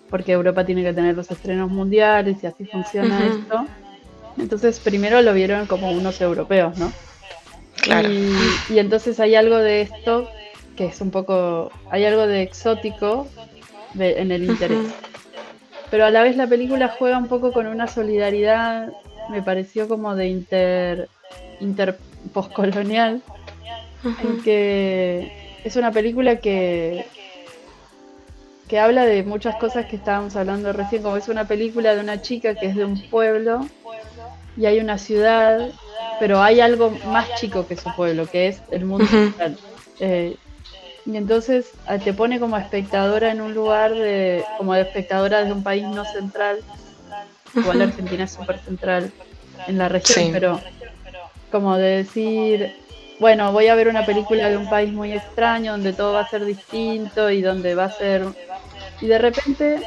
porque Europa tiene que tener los estrenos mundiales y así funciona Ujú. esto. Entonces primero lo vieron como unos europeos, ¿no? Claro. Y entonces hay algo de esto que es un poco, hay algo de exótico en el interés. Ujú. Pero a la vez la película juega un poco con una solidaridad, me pareció como de inter postcolonial, en Ujú. que es una película que habla de muchas cosas que estábamos hablando recién, como es una película de una chica que es de un pueblo y hay una ciudad, pero hay algo más chico que su pueblo, que es el mundo Ujú. real. Eh, y entonces te pone como espectadora en un lugar como de espectadora de un país no central. Igual Ujú. Argentina es súper central en la región, Sí. pero como de decir, bueno, voy a ver una película de un país muy extraño, donde todo va a ser distinto y donde va a ser... Y de repente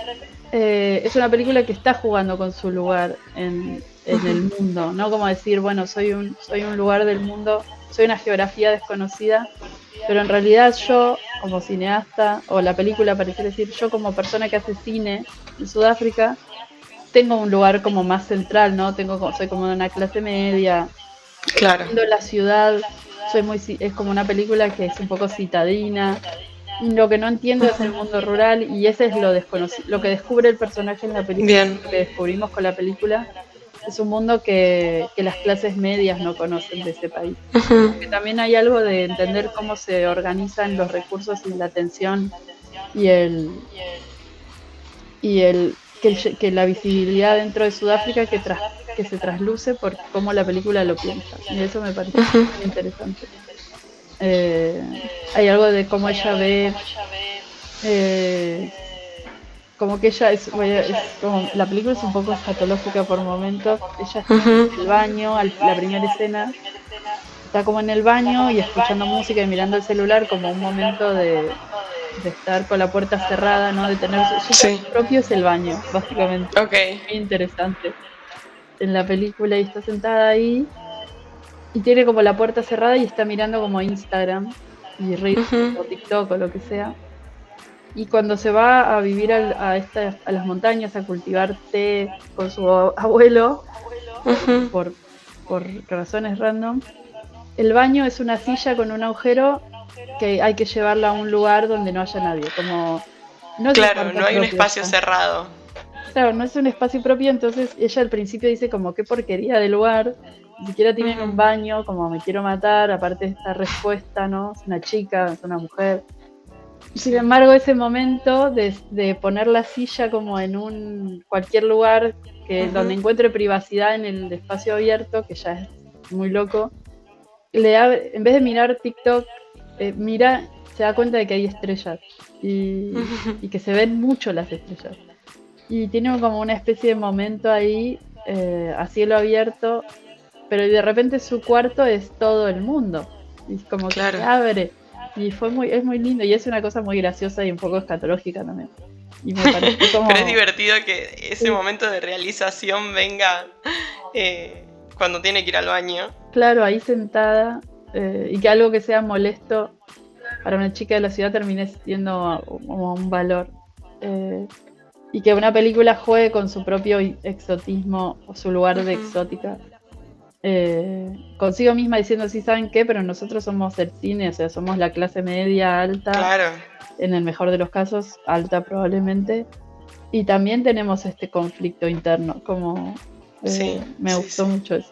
es una película que está jugando con su lugar en Ujú. el mundo, ¿no? Como decir, bueno, soy un lugar del mundo, soy una geografía desconocida, pero en realidad yo, como cineasta, o la película pareciera decir, yo como persona que hace cine en Sudáfrica, tengo un lugar como más central, ¿no? Soy como de una clase media, Claro. entiendo la ciudad, es como una película que es un poco citadina, y lo que no entiendo es el Ujú. mundo rural, y ese es lo desconocido, lo que descubre el personaje en la película, Bien. lo que descubrimos con la película, es un mundo que las clases medias no conocen de ese país. Ujú. Que también hay algo de entender cómo se organizan los recursos y la atención y que la visibilidad dentro de Sudáfrica que se trasluce por cómo la película lo piensa. Y eso me parece Ujú. muy interesante. Eh, Hay algo de cómo ella ve, eh, como que ella es como, la película es un poco escatológica por momentos. Ella está Ujú. en el baño, la primera escena, está como en el baño y escuchando música y mirando el celular, como un momento de estar con la puerta cerrada, ¿no? De tener su Sí. cuarto propio es el baño, básicamente. Ok. Muy interesante en la película, y está sentada ahí y tiene como la puerta cerrada y está mirando como Instagram y Reels Ujú. o TikTok o lo que sea. Y cuando se va a vivir a las montañas a cultivar té con su abuelo, Ujú. por, por razones random, el baño es una silla con un agujero que hay que llevarla a un lugar donde no haya nadie, como no es un Claro, cuarto no hay un propio espacio ya. cerrado. Claro, no es un espacio propio, entonces ella al principio dice como qué porquería de lugar, ni siquiera tienen Ujú. un baño, como me quiero matar, aparte esta respuesta, ¿no? Es una chica, es una mujer. Sin Sí. embargo, ese momento de poner la silla como en un cualquier lugar donde Ujú. encuentre privacidad en el espacio abierto, que ya es muy loco, en vez de mirar TikTok, se da cuenta de que hay estrellas Ujú. y que se ven mucho las estrellas. Y tiene como una especie de momento ahí a cielo abierto, pero de repente su cuarto es todo el mundo. Y es como que se Claro. abre. Y es muy lindo, y es una cosa muy graciosa y un poco escatológica también. Y me pareció Pero es como, divertido que ese sí, momento de realización venga eh, cuando tiene que ir al baño. claro, ahí sentada, y que algo que sea molesto para una chica de la ciudad termine siendo como un valor. Eh, y que una película juegue con su propio exotismo o su lugar de Ujú. exótica, consigo misma diciendo, sí, ¿saben qué? Pero nosotros somos el cine, o sea, somos la clase media alta, Claro. en el mejor de los casos, alta probablemente, y también tenemos este conflicto interno, como Sí, me sí, gustó sí. mucho eso.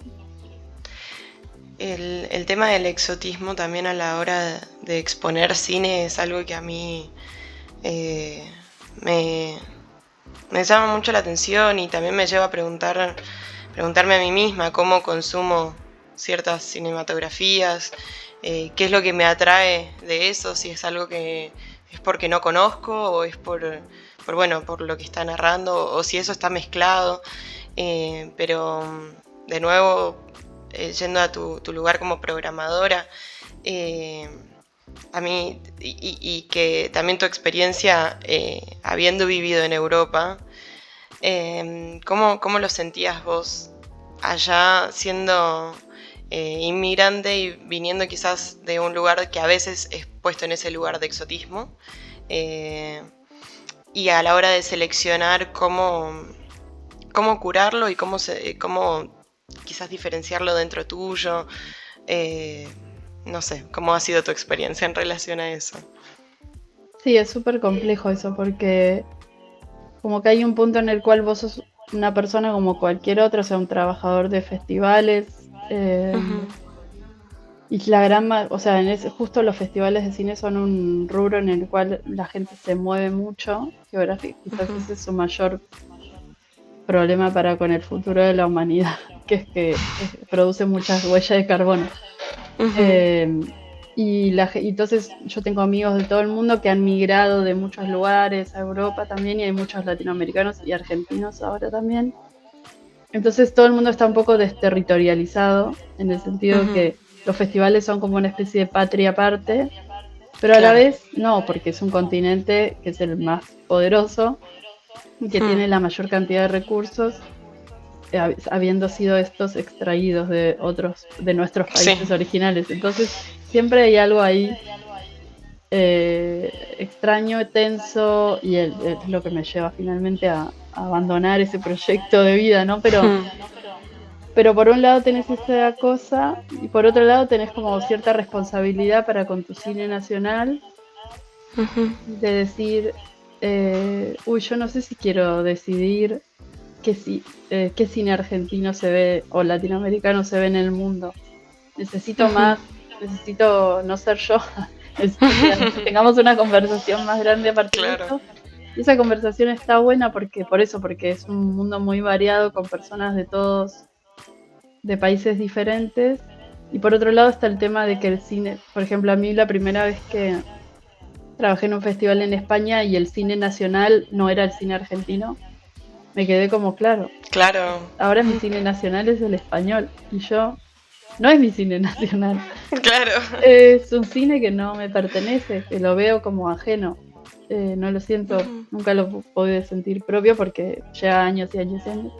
El tema del exotismo también a la hora de exponer cine es algo que a mí eh, me, Me llama mucho la atención y también me lleva a preguntarme a mí misma cómo consumo ciertas cinematografías, qué es lo que me atrae de eso, si es algo que es porque no conozco o es por lo que está narrando, o si eso está mezclado. Pero de nuevo, yendo a tu lugar como programadora, a mí, y que también tu experiencia habiendo vivido en Europa, ¿cómo lo sentías vos allá siendo inmigrante y viniendo quizás de un lugar que a veces es puesto en ese lugar de exotismo? Y a la hora de seleccionar cómo curarlo y cómo quizás diferenciarlo dentro tuyo. No sé, ¿cómo ha sido tu experiencia en relación a eso? Sí, es súper complejo eso porque como que hay un punto en el cual vos sos una persona como cualquier otra, o sea, un trabajador de festivales. Ujú, Y o sea, justo los festivales de cine son un rubro en el cual la gente se mueve mucho, quizás ujú, ese es su mayor problema para con el futuro de la humanidad, que es que produce muchas huellas de carbono. ujú. Eh, y entonces yo tengo amigos de todo el mundo que han migrado de muchos lugares a Europa también, y hay muchos latinoamericanos y argentinos ahora también. Entonces todo el mundo está un poco desterritorializado, en el sentido Ujú, que los festivales son como una especie de patria aparte, pero a la claro. vez no, porque es un continente que es el más poderoso y que Mm, tiene la mayor cantidad de recursos, habiendo sido estos extraídos de nuestros sí, países originales. Entonces siempre hay algo ahí extraño, tenso, y es lo que me lleva finalmente a abandonar ese proyecto de vida, ¿no? mm, Pero por un lado tenés esa cosa y por otro lado tenés como cierta responsabilidad para con tu cine nacional, ujú, de decir, uy, yo no sé si quiero decidir qué cine argentino se ve o latinoamericano se ve en el mundo. Necesito ujú, más, necesito no ser yo, necesito que tengamos una conversación más grande a partir de claro. esto. Y esa conversación está buena porque es un mundo muy variado con personas de países diferentes. Y por otro lado está el tema de que el cine, por ejemplo, a mí la primera vez que trabajé en un festival en España y el cine nacional no era el cine argentino, me quedé como, claro, Claro, ahora mi cine nacional es el español y yo no es mi cine nacional. claro. Es un cine que no me pertenece, que lo veo como ajeno. No lo siento, Ujú, nunca lo pude sentir propio porque lleva años y años y años.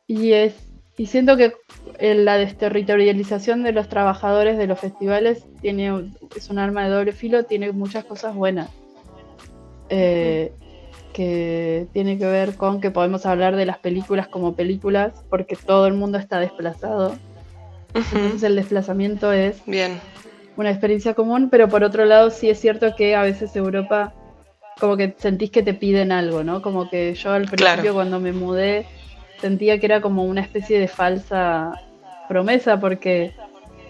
Y, y siento que la desterritorialización de los trabajadores de los festivales es un arma de doble filo, tiene muchas cosas buenas. ujú, eh, que tiene que ver con que podemos hablar de las películas como películas porque todo el mundo está desplazado. ujú. Entonces el desplazamiento es Bien, una experiencia común, pero por otro lado sí es cierto que a veces Europa como que sentís que te piden algo, ¿no? Como que yo al claro. principio cuando me mudé sentía que era como una especie de falsa promesa porque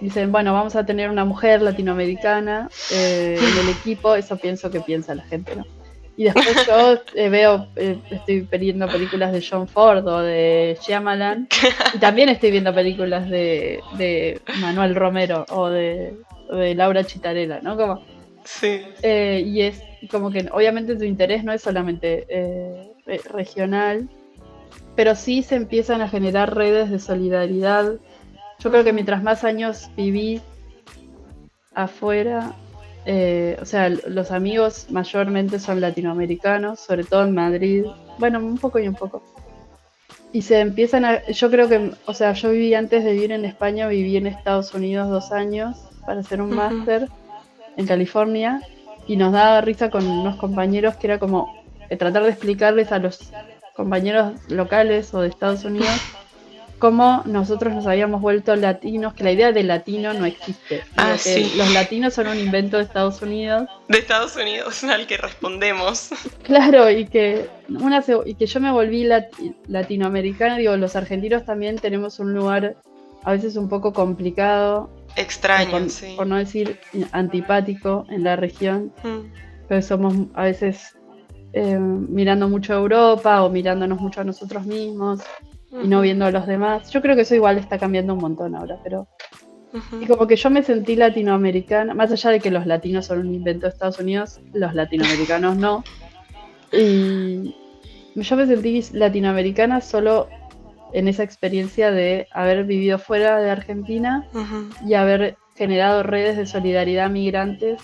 dicen, bueno, vamos a tener una mujer latinoamericana en el equipo, eso pienso que piensa la gente, ¿no? Y después yo estoy viendo películas de John Ford o de Shyamalan, y también estoy viendo películas de Manuel Romero o de Laura Chitarella, ¿no? Sí. Y es como que obviamente tu interés no es solamente regional, pero sí se empiezan a generar redes de solidaridad. Yo creo que Ujú, mientras más años viví afuera, o sea, los amigos mayormente son latinoamericanos, sobre todo en Madrid, bueno, un poco y un poco. Y yo creo que, o sea, yo viví antes de vivir en España, viví en Estados Unidos 2 años para hacer un ujú. máster en California, y nos daba risa con unos compañeros que era como tratar de explicarles a los compañeros locales o de Estados Unidos cómo nosotros nos habíamos vuelto latinos, que la idea de latino no existe. Ah, Digo que sí. los latinos son un invento de Estados Unidos. De Estados Unidos al que respondemos. Claro, y que yo me volví latinoamericana, digo, los argentinos también tenemos un lugar a veces un poco complicado, Extraño, sí. por no decir antipático en la región, Mm, pero somos a veces mirando mucho a Europa o mirándonos mucho a nosotros mismos y no viendo a los demás. Yo creo que eso igual está cambiando un montón ahora, pero... Y como que yo me sentí latinoamericana, más allá de que los latinos son un invento de Estados Unidos, los latinoamericanos no. Y yo me sentí latinoamericana solo en esa experiencia de haber vivido fuera de Argentina y haber generado redes de solidaridad migrantes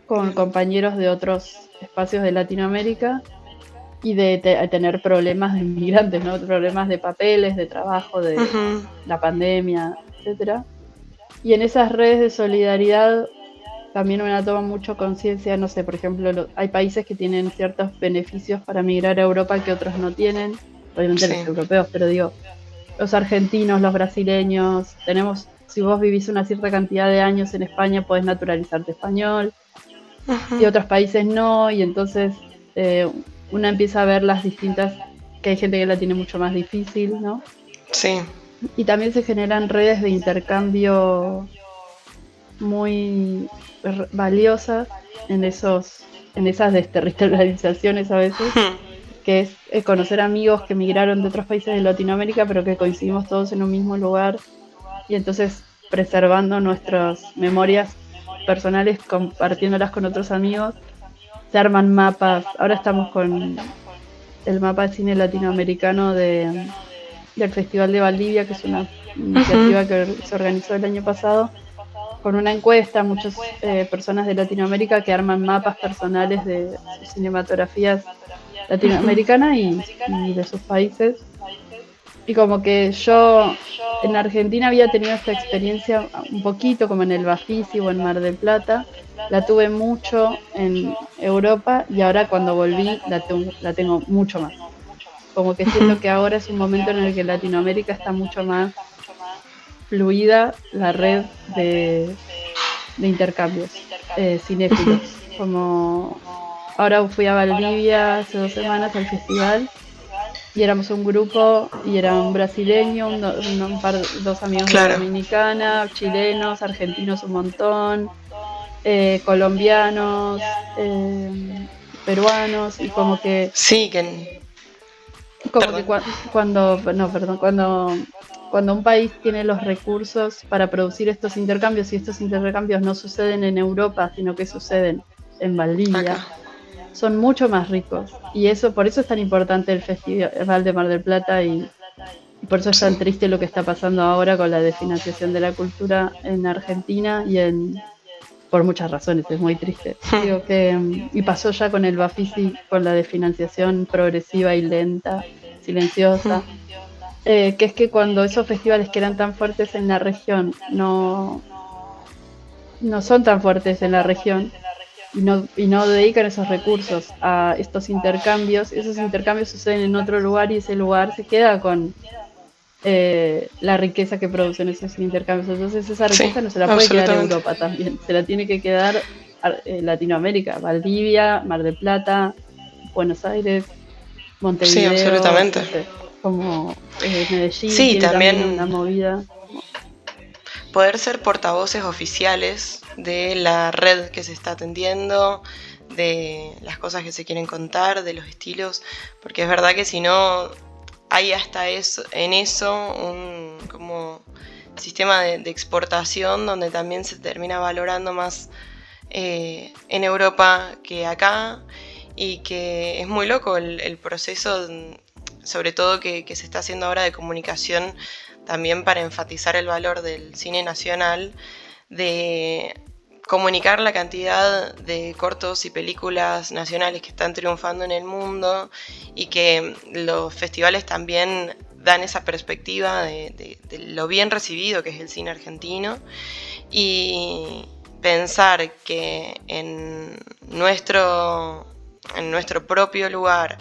con compañeros de otros espacios de Latinoamérica y de tener problemas de migrantes, ¿no? Problemas de papeles, de trabajo, de la pandemia, etcétera. Y en esas redes de solidaridad también uno toma mucho conciencia, no sé, por ejemplo, hay países que tienen ciertos beneficios para migrar a Europa que otros no tienen, obviamente los europeos, pero digo, los argentinos, los brasileños, si vos vivís una cierta cantidad de años en España, podés naturalizarte español, y otros países no, y entonces uno empieza a ver las distintas, que hay gente que la tiene mucho más difícil, ¿no? Sí. Y también se generan redes de intercambio muy valiosas en esas desterritorializaciones a veces, que es conocer amigos que migraron de otros países de Latinoamérica, pero que coincidimos todos en un mismo lugar, y entonces preservando nuestras memorias personales, compartiéndolas con otros amigos, se arman mapas. Ahora estamos con el mapa de cine latinoamericano del Festival de Valdivia, que es una iniciativa que se organizó el año pasado, con una encuesta, muchas personas de Latinoamérica que arman mapas personales de sus cinematografías latinoamericanas y de sus países. Y como que yo en Argentina había tenido esta experiencia un poquito como en el Bafisi o en Mar del Plata, la tuve mucho en Europa y ahora cuando volví la tengo mucho más. Como que siento que ahora es un momento en el que Latinoamérica está mucho más fluida la red de intercambios cinéfilos. Como ahora fui a Valdivia hace 2 semanas al festival y éramos un grupo y era un brasileño, dos amigos de Dominicana, chilenos, argentinos un montón, colombianos, peruanos, y como que... Sí, que... Como que cuando un país tiene los recursos para producir estos intercambios y estos intercambios no suceden en Europa, sino que suceden en Valdivia, acá, son mucho más ricos. Y por eso es tan importante el Festival de Mar del Plata y por eso es tan triste lo que está pasando ahora con la desfinanciación de la cultura en Argentina por muchas razones, es muy triste. Digo y pasó ya con el Bafisi, con la desfinanciación progresiva y lenta, silenciosa, que es que cuando esos festivales que eran tan fuertes en la región no son tan fuertes en la región y no dedican esos recursos a estos intercambios, esos intercambios suceden en otro lugar y ese lugar se queda con la riqueza que producen esos intercambios. Entonces esa riqueza no se la puede quedar Europa también, se la tiene que quedar Latinoamérica, Valdivia, Mar del Plata, Buenos Aires, Montevideo. Sí, absolutamente. No sé, como Medellín, sí, tiene también una movida. Poder ser portavoces oficiales de la red que se está atendiendo, de las cosas que se quieren contar, de los estilos, porque es verdad que si no hay hasta en eso un como sistema de exportación donde también se termina valorando más en Europa que acá, y que es muy loco el proceso, sobre todo que se está haciendo ahora de comunicación también para enfatizar el valor del cine nacional, de comunicar la cantidad de cortos y películas nacionales que están triunfando en el mundo, y que los festivales también dan esa perspectiva de lo bien recibido que es el cine argentino, y pensar que en nuestro propio lugar,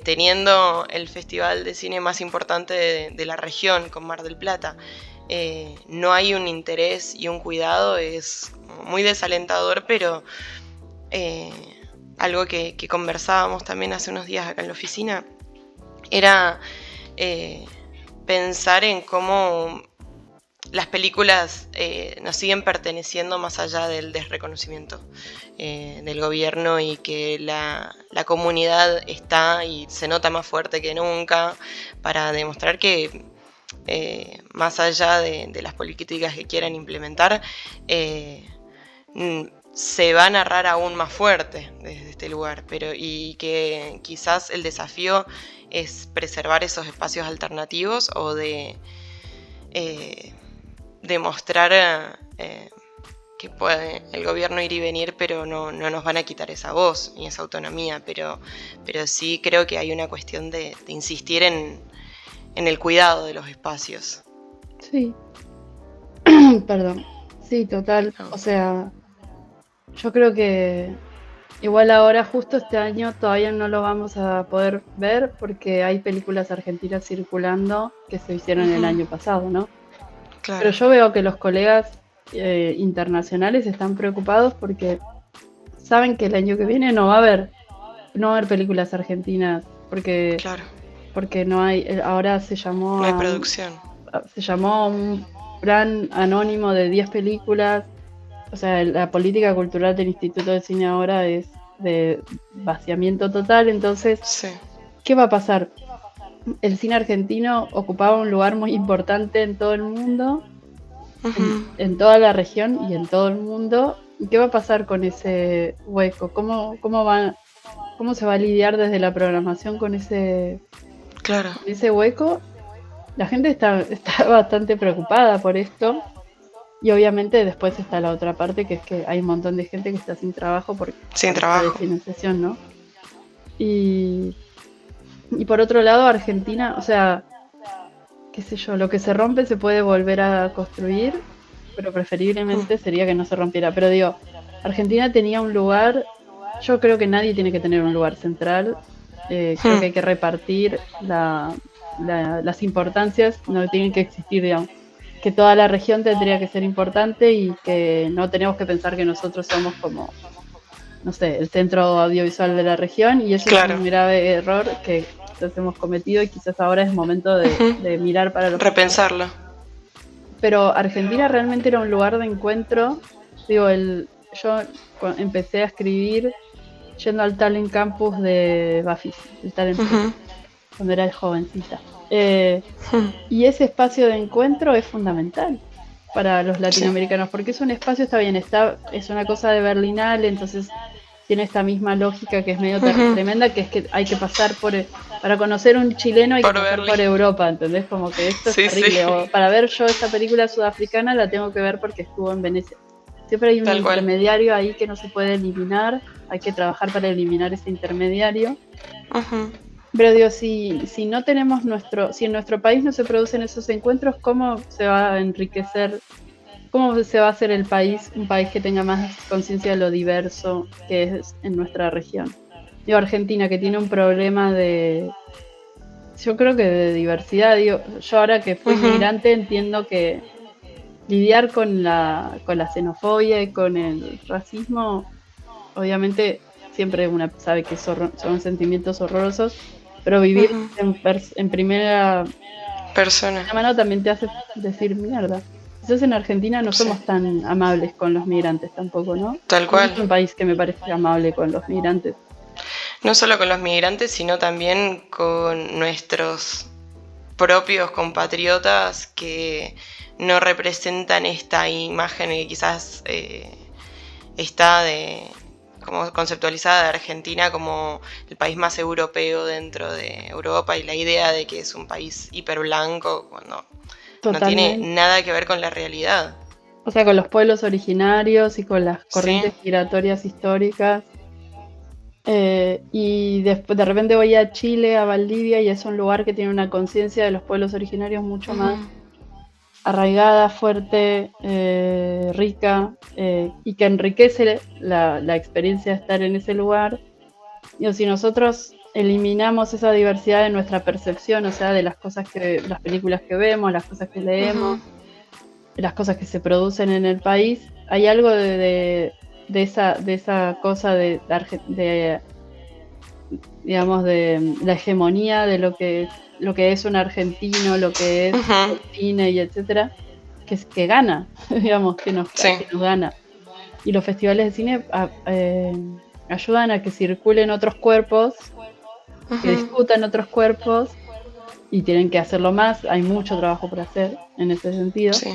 teniendo el festival de cine más importante de la región con Mar del Plata, no hay un interés y un cuidado, es muy desalentador, pero algo que conversábamos también hace unos días acá en la oficina era pensar en cómo las películas nos siguen perteneciendo más allá del desreconocimiento del gobierno, y que la comunidad está y se nota más fuerte que nunca para demostrar que más allá de las políticas que quieran implementar, se va a narrar aún más fuerte desde este lugar, y que quizás el desafío es preservar esos espacios alternativos, o de demostrar que puede el gobierno ir y venir, pero no nos van a quitar esa voz ni esa autonomía, pero sí creo que hay una cuestión de insistir en el cuidado de los espacios. Sí. Perdón. Sí, total. No. O sea, yo creo que igual ahora, justo este año, todavía no lo vamos a poder ver porque hay películas argentinas circulando que se hicieron el año pasado, ¿no? Claro. Pero yo veo que los colegas internacionales están preocupados porque saben que el año que viene no va a haber películas argentinas porque Claro, no hay, ahora no hay producción. se llamó un plan anónimo de 10 películas. O sea, la política cultural del Instituto de Cine ahora es de vaciamiento total. Entonces, Sí. ¿qué va a pasar? El cine argentino ocupaba un lugar muy importante en todo el mundo, en toda la región y en todo el mundo. ¿Y qué va a pasar con ese hueco? ¿Cómo se va a lidiar desde la programación con ese hueco? La gente está bastante preocupada por esto. Y obviamente después está la otra parte, que es que hay un montón de gente que está sin trabajo por la financiación, ¿no? Y por otro lado, Argentina, o sea, qué sé yo, lo que se rompe se puede volver a construir, pero preferiblemente sería que no se rompiera. Pero digo, Argentina tenía un lugar, yo creo que nadie tiene que tener un lugar central, creo que hay que repartir las importancias, no tienen que existir, digamos, que toda la región tendría que ser importante y que no tenemos que pensar que nosotros somos como, no sé, el centro audiovisual de la región, y eso es un grave error que quizás hemos cometido, y quizás ahora es momento de mirar para los repensarlo. Pero Argentina realmente era un lugar de encuentro. Digo, yo empecé a escribir yendo al Talent Campus de Bafis, el Talent cuando era jovencita. Y ese espacio de encuentro es fundamental para los latinoamericanos, porque es un espacio, está bien, es una cosa de Berlinale, entonces tiene esta misma lógica que es medio tremenda, que es que hay que pasar para conocer un chileno hay que pasar por Europa, ¿entendés? Como que esto es terrible. O para ver yo esta película sudafricana la tengo que ver porque estuvo en Venecia. Siempre hay un intermediario ahí que no se puede eliminar, hay que trabajar para eliminar ese intermediario. Pero digo, si no tenemos si en nuestro país no se producen esos encuentros, ¿cómo se va a enriquecer? ¿Cómo se va a hacer el país un país que tenga más conciencia de lo diverso que es en nuestra región? Digo, Argentina, que tiene un problema yo creo que de diversidad. Digo, yo ahora que fui migrante entiendo que lidiar con la xenofobia y con el racismo, obviamente siempre una sabe que son sentimientos horrorosos, pero vivir en primera persona también te hace decir mierda. Quizás en Argentina no somos tan amables con los migrantes tampoco, ¿no? Tal cual. Es un país que me parece amable con los migrantes. No solo con los migrantes, sino también con nuestros propios compatriotas que no representan esta imagen que quizás está como conceptualizada de Argentina como el país más europeo dentro de Europa, y la idea de que es un país hiperblanco cuando no tiene nada que ver con la realidad. O sea, con los pueblos originarios y con las corrientes migratorias históricas. Y después de repente voy a Chile, a Valdivia, y es un lugar que tiene una conciencia de los pueblos originarios mucho más arraigada, fuerte, rica, y que enriquece la experiencia de estar en ese lugar. Digo, si nosotros eliminamos esa diversidad de nuestra percepción, o sea, de las películas que vemos, las cosas que leemos, las cosas que se producen en el país, hay algo de esa cosa de digamos, de la hegemonía de lo que es un argentino, lo que es el cine y etcétera, que gana, digamos, Sí. que nos gana. Y los festivales de cine ayudan a que circulen otros cuerpos, que discutan otros cuerpos, y tienen que hacerlo más. Hay mucho trabajo por hacer en ese sentido. Sí.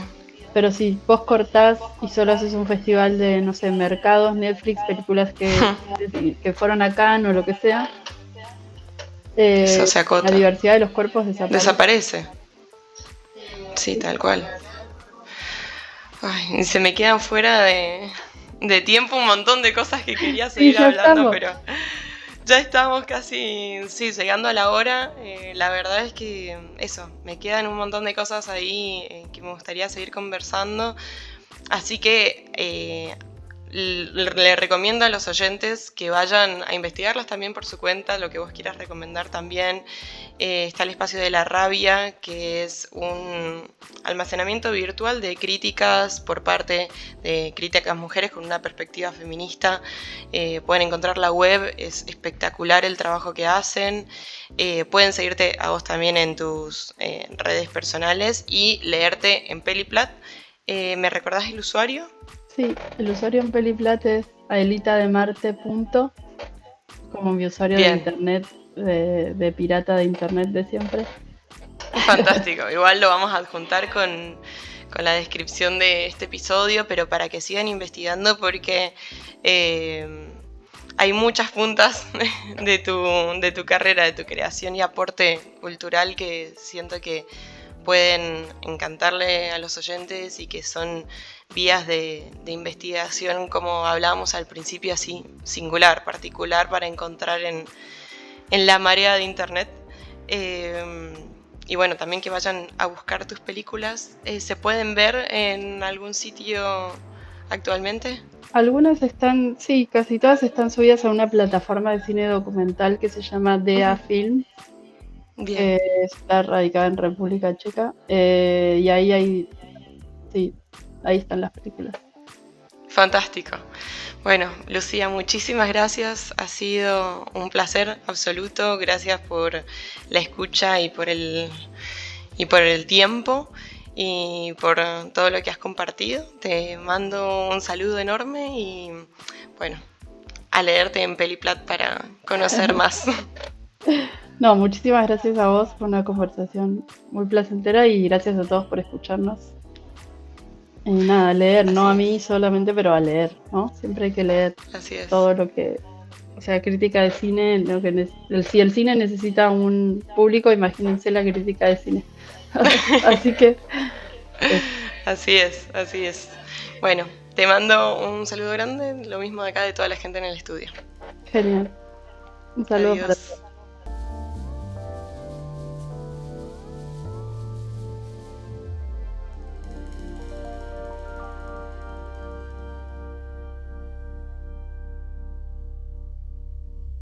Pero si vos cortás y solo haces un festival de, no sé, mercados, Netflix, películas que fueron a Cannes o lo que sea, Eso se la acota. diversidad de los cuerpos desaparece. Sí, tal cual. Ay, y se me quedan fuera de tiempo un montón de cosas que quería seguir ya hablando, estamos. pero ya estamos casi, sí, llegando a la hora. La verdad es que eso, me quedan un montón de cosas ahí que me gustaría seguir conversando. Así que le recomiendo a los oyentes que vayan a investigarlas también por su cuenta, lo que vos quieras recomendar también. Está el espacio de La Rabia, que es un almacenamiento virtual de críticas por parte de críticas mujeres con una perspectiva feminista. Pueden encontrar la web, es espectacular el trabajo que hacen. Pueden seguirte a vos también en tus redes personales y leerte en Peliplat. ¿Me recordás el usuario? Sí, el usuario en Peliplat es aelitademarte. Como mi usuario de Bien. internet, de pirata de internet de siempre. Fantástico, igual lo vamos a adjuntar con la descripción de este episodio, pero para que sigan investigando porque hay muchas puntas de tu carrera, de tu creación y aporte cultural que siento que pueden encantarle a los oyentes y que son vías de investigación, como hablábamos al principio, así singular, particular para encontrar en la marea de internet. Y bueno, también que vayan a buscar tus películas. ¿Se pueden ver en algún sitio actualmente? Algunas están, sí, casi todas están subidas a una plataforma de cine documental que se llama DEA Film, Bien. está radicada en República Checa, y sí, ahí están las películas. Fantástico. Bueno, Lucía, muchísimas gracias. Ha sido un placer absoluto. Gracias por la escucha y por el tiempo y por todo lo que has compartido. Te mando un saludo enorme y bueno, a leerte en Peliplat para conocer más. No, muchísimas gracias a vos, fue una conversación muy placentera y gracias a todos por escucharnos. Y nada, a leer, no a mí solamente, pero a leer, ¿no? Siempre hay que leer Así es. todo lo que, o sea, crítica de cine, si el cine necesita un público, imagínense la crítica de cine. Así que Así es, así es. Bueno, te mando un saludo grande, lo mismo de acá de toda la gente en el estudio. genial. Un saludo para Adiós. todos.